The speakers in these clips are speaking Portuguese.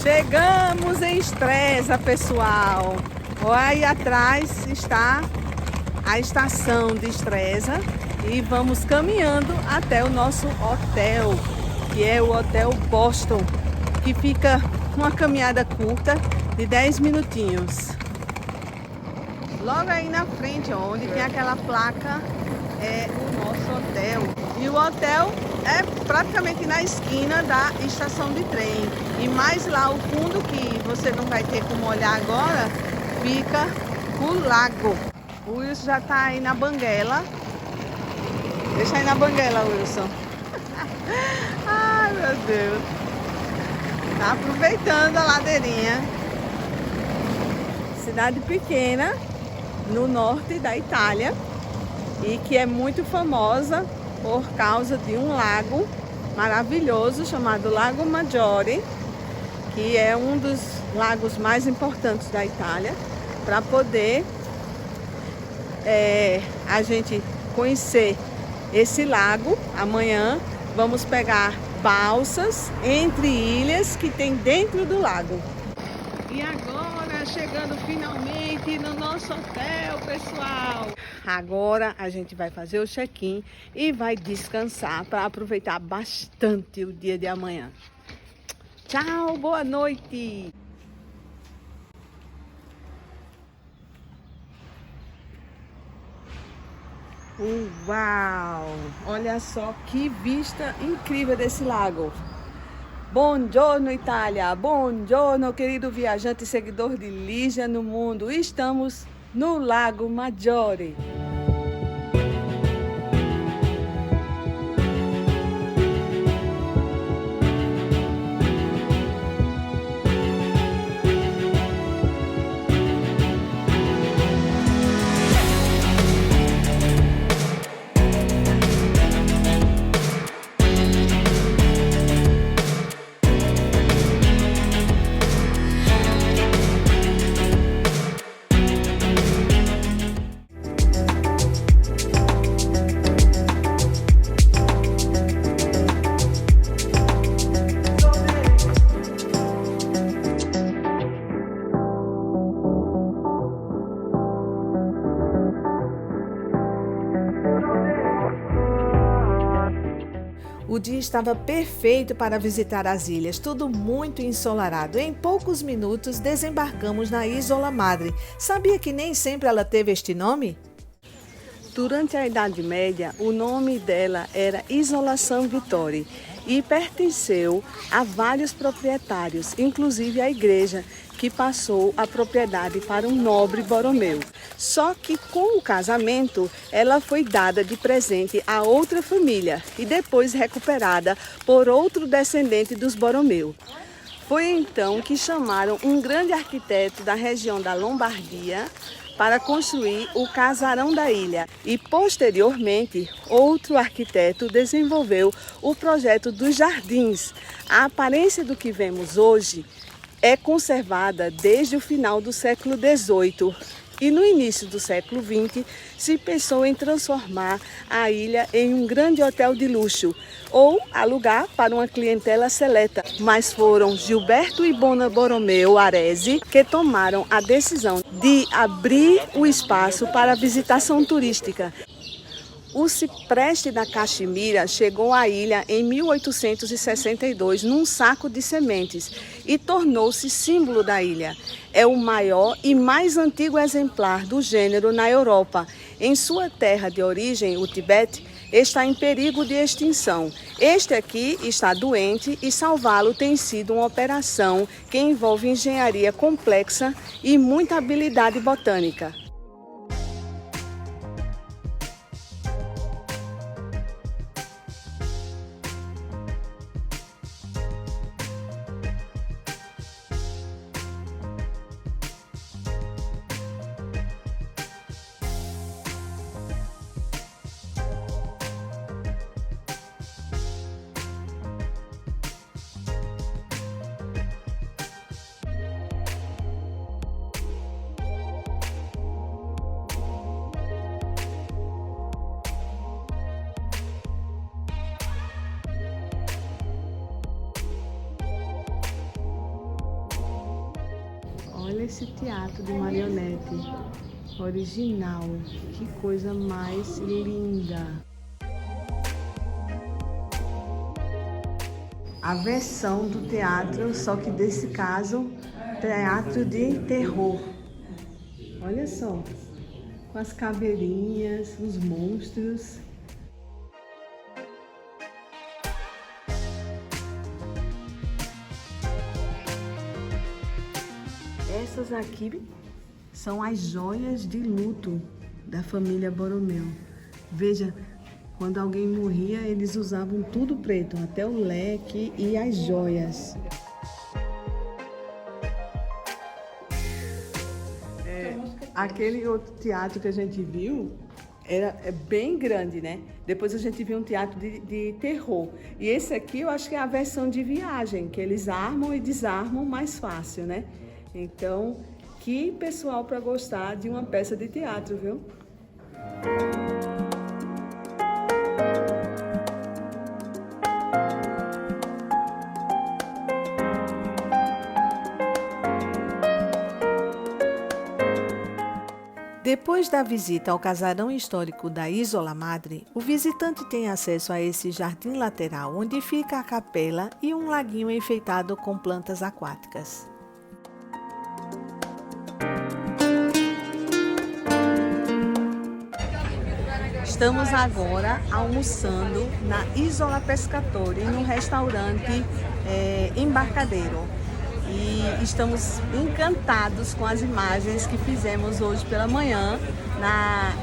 Chegamos em Estresa, pessoal. Aí atrás está a estação de Estresa e vamos caminhando até o nosso hotel, que é o Hotel Boston, que fica uma caminhada curta de 10 minutinhos. Logo aí na frente, onde tem aquela placa, é o nosso hotel. E o hotel é praticamente na esquina da estação de trem. E mais lá ao fundo, que você não vai ter como olhar agora, fica o lago. O Wilson já tá aí na banguela. Deixa aí na banguela, Wilson. Ai, meu Deus. Tá aproveitando a ladeirinha. Cidade pequena, no norte da Itália, e que é muito famosa por causa de um lago maravilhoso chamado Lago Maggiore, que é um dos lagos mais importantes da Itália, para poder a gente conhecer esse lago. Amanhã vamos pegar balsas entre ilhas que tem dentro do lago. E agora chegando finalmente no nosso hotel, pessoal. Agora a gente vai fazer o check-in e vai descansar para aproveitar bastante o dia de amanhã. Tchau, boa noite! Uau! Olha só que vista incrível desse lago. Buongiorno, Itália! Buongiorno, querido viajante e seguidor de Lígia no mundo. Estamos no Lago Maggiore. O dia estava perfeito para visitar as ilhas, tudo muito ensolarado. Em poucos minutos desembarcamos na Isola Madre. Sabia que nem sempre ela teve este nome? Durante a Idade Média, o nome dela era Isola San Vittore e pertenceu a vários proprietários, inclusive a igreja, que passou a propriedade para um nobre Borromeu. Só que com o casamento, ela foi dada de presente a outra família e depois recuperada por outro descendente dos Borromeu. Foi então que chamaram um grande arquiteto da região da Lombardia para construir o casarão da ilha e, posteriormente, outro arquiteto desenvolveu o projeto dos jardins. A aparência do que vemos hoje é conservada desde o final do século XVIII e no início do século XX se pensou em transformar a ilha em um grande hotel de luxo ou alugar para uma clientela seleta, mas foram Gilberto e Borromeo Arese que tomaram a decisão de abrir o espaço para a visitação turística. O cipreste da Caxemira chegou à ilha em 1862 num saco de sementes e tornou-se símbolo da ilha. É o maior e mais antigo exemplar do gênero na Europa. Em sua terra de origem, o Tibete, está em perigo de extinção. Este aqui está doente e salvá-lo tem sido uma operação que envolve engenharia complexa e muita habilidade botânica. Olha esse teatro de marionete original. Que coisa mais linda. A versão do teatro, só que desse caso, teatro de terror. Olha só, com as caveirinhas, os monstros. Essas aqui são as joias de luto da família Borromeu. Veja, quando alguém morria, eles usavam tudo preto, até o leque e as joias. Aquele outro teatro que a gente viu é bem grande, né? Depois a gente viu um teatro de terror. E esse aqui eu acho que é a versão de viagem, que eles armam e desarmam mais fácil, né? Então, que pessoal para gostar de uma peça de teatro, viu? Depois da visita ao casarão histórico da Isola Madre, o visitante tem acesso a esse jardim lateral, onde fica a capela e um laguinho enfeitado com plantas aquáticas. Estamos agora almoçando na Isola Pescatore, num restaurante Embarcadero. E estamos encantados com as imagens que fizemos hoje pela manhã na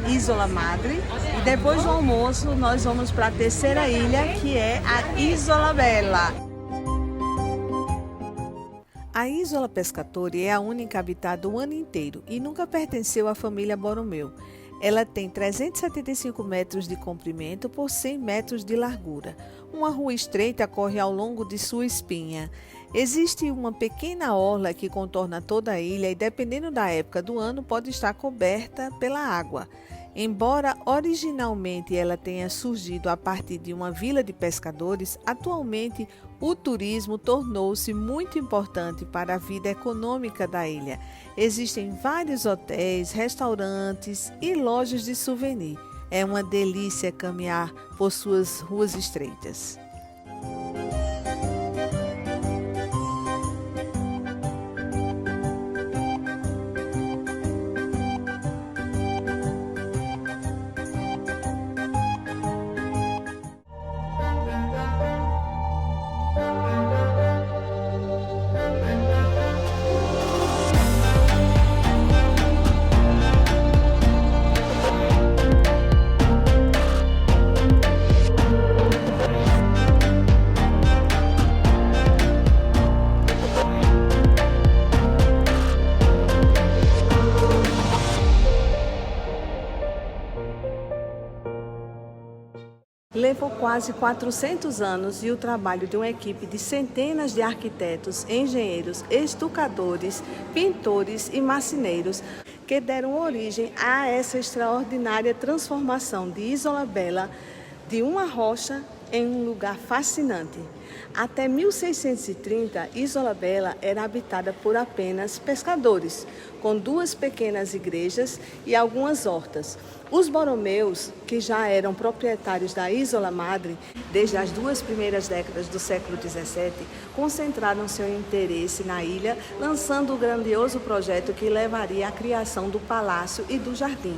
Isola Madre. E depois do almoço nós vamos para a terceira ilha, que é a Isola Bella. A Isola Pescatore é a única habitada o ano inteiro e nunca pertenceu à família Borromeu. Ela tem 375 metros de comprimento por 100 metros de largura. Uma rua estreita corre ao longo de sua espinha. Existe uma pequena orla que contorna toda a ilha e, dependendo da época do ano, pode estar coberta pela água. Embora originalmente ela tenha surgido a partir de uma vila de pescadores, atualmente o turismo tornou-se muito importante para a vida econômica da ilha. Existem vários hotéis, restaurantes e lojas de souvenir. É uma delícia caminhar por suas ruas estreitas. Levou quase 400 anos e o trabalho de uma equipe de centenas de arquitetos, engenheiros, estucadores, pintores e marceneiros que deram origem a essa extraordinária transformação de Isola Bella de uma rocha em um lugar fascinante. Até 1630, Isola Bella era habitada por apenas pescadores, com 2 pequenas igrejas e algumas hortas. Os Borromeus, que já eram proprietários da Isola Madre desde as 2 primeiras décadas do século XVII, concentraram seu interesse na ilha, lançando o grandioso projeto que levaria à criação do palácio e do jardim.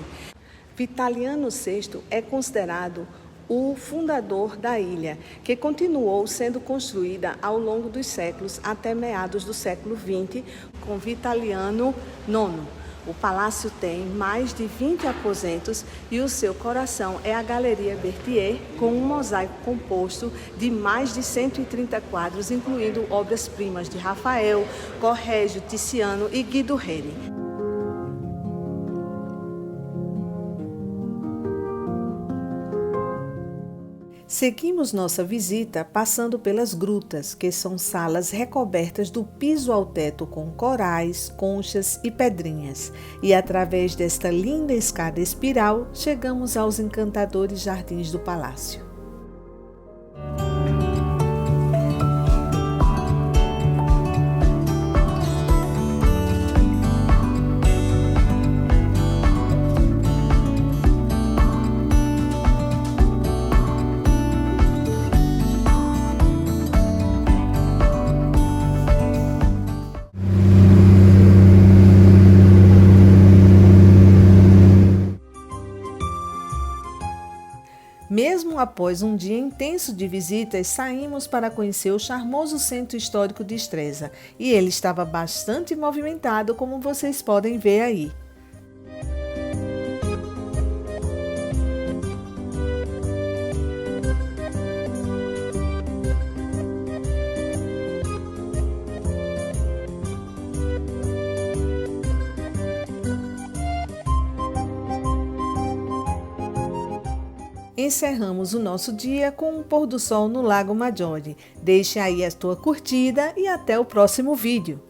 Vitaliano VI é considerado o fundador da ilha, que continuou sendo construída ao longo dos séculos até meados do século XX, com Vitaliano IX. O palácio tem mais de 20 aposentos e o seu coração é a Galeria Berthier, com um mosaico composto de mais de 130 quadros, incluindo obras-primas de Rafael, Corrégio, Tiziano e Guido Reni. Seguimos nossa visita passando pelas grutas, que são salas recobertas do piso ao teto com corais, conchas e pedrinhas. E através desta linda escada espiral, chegamos aos encantadores jardins do palácio. Então, após um dia intenso de visitas, saímos para conhecer o charmoso centro histórico de Estresa. E ele estava bastante movimentado, como vocês podem ver aí. Encerramos o nosso dia com um pôr do sol no Lago Maggiore. Deixe aí a tua curtida e até o próximo vídeo.